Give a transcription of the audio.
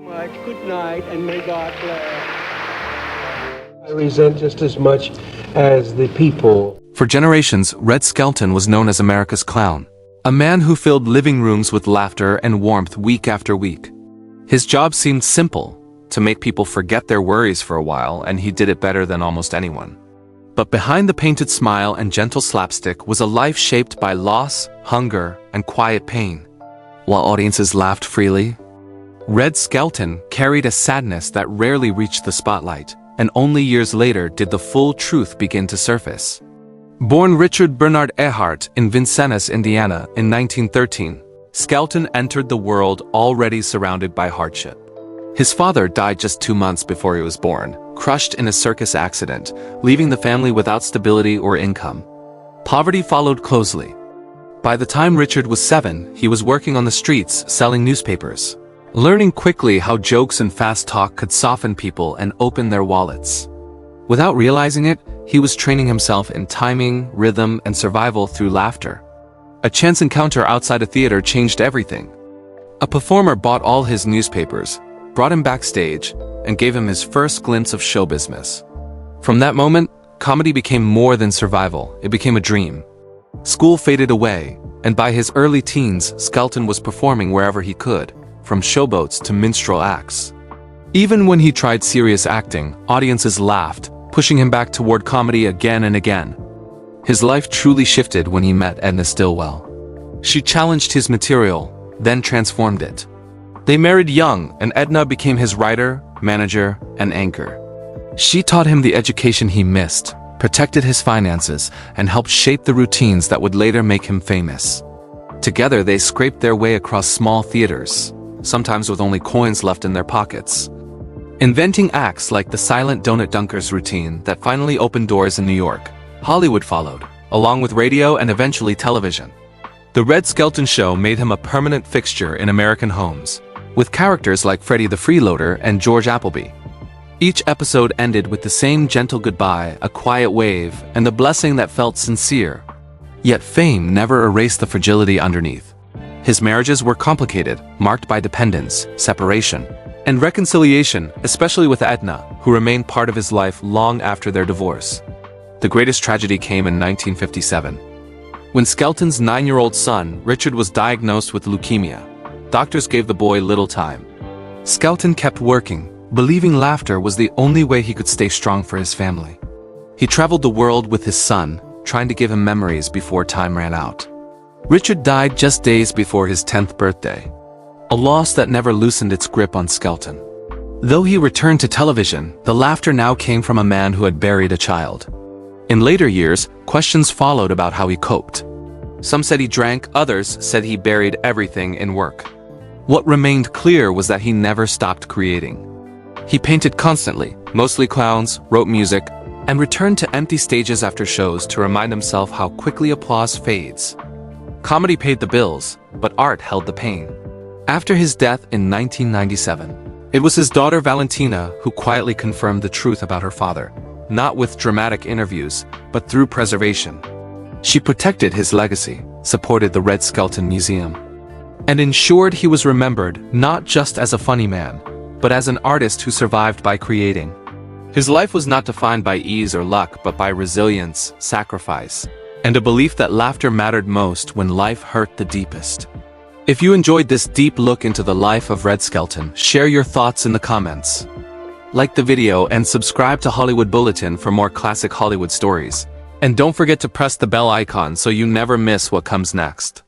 Much. Good night, and may God bless. I resent just as much as the people. For generations, Red Skelton was known as America's clown, a man who filled living rooms with laughter and warmth week after week. His job seemed simple, to make people forget their worries for a while, and he did it better than almost anyone. But behind the painted smile and gentle slapstick was a life shaped by loss, hunger, and quiet pain. While audiences laughed freely, Red Skelton carried a sadness that rarely reached the spotlight, and only years later did the full truth begin to surface. Born Richard Bernard Ehart in Vincennes, Indiana, in 1913, Skelton entered the world already surrounded by hardship. His father died just 2 months before he was born, crushed in a circus accident, leaving the family without stability or income. Poverty followed closely. By the time Richard was 7, he was working on the streets selling newspapers, learning quickly how jokes and fast talk could soften people and open their wallets. Without realizing it, he was training himself in timing, rhythm, and survival through laughter. A chance encounter outside a theater changed everything. A performer bought all his newspapers, brought him backstage, and gave him his first glimpse of show business. From that moment, comedy became more than survival, it became a dream. School faded away, and by his early teens, Skelton was performing wherever he could, from showboats to minstrel acts. Even when he tried serious acting, audiences laughed, pushing him back toward comedy again and again. His life truly shifted when he met Edna Stillwell. She challenged his material, then transformed it. They married young, and Edna became his writer, manager, and anchor. She taught him the education he missed, protected his finances, and helped shape the routines that would later make him famous. Together they scraped their way across small theaters, sometimes with only coins left in their pockets, inventing acts like the silent donut dunkers routine that finally opened doors in New York. Hollywood followed, along with radio and eventually television. The Red Skelton Show made him a permanent fixture in American homes, with characters like Freddie the Freeloader and George Appleby. Each episode ended with the same gentle goodbye, a quiet wave, and the blessing that felt sincere. Yet fame never erased the fragility underneath. His marriages were complicated, marked by dependence, separation, and reconciliation, especially with Edna, who remained part of his life long after their divorce. The greatest tragedy came in 1957. When Skelton's 9-year-old son, Richard, was diagnosed with leukemia, doctors gave the boy little time. Skelton kept working, believing laughter was the only way he could stay strong for his family. He traveled the world with his son, trying to give him memories before time ran out. Richard died just days before his 10th birthday, a loss that never loosened its grip on Skelton. Though he returned to television, the laughter now came from a man who had buried a child. In later years, questions followed about how he coped. Some said he drank, others said he buried everything in work. What remained clear was that he never stopped creating. He painted constantly, mostly clowns, wrote music, and returned to empty stages after shows to remind himself how quickly applause fades. Comedy paid the bills, but art held the pain. After his death in 1997, it was his daughter Valentina who quietly confirmed the truth about her father, not with dramatic interviews, but through preservation. She protected his legacy, supported the Red Skelton Museum, and ensured he was remembered not just as a funny man, but as an artist who survived by creating. His life was not defined by ease or luck, but by resilience, sacrifice, and a belief that laughter mattered most when life hurt the deepest. If you enjoyed this deep look into the life of Red Skelton, share your thoughts in the comments. Like the video and subscribe to Hollywood Bulletin for more classic Hollywood stories. And don't forget to press the bell icon so you never miss what comes next.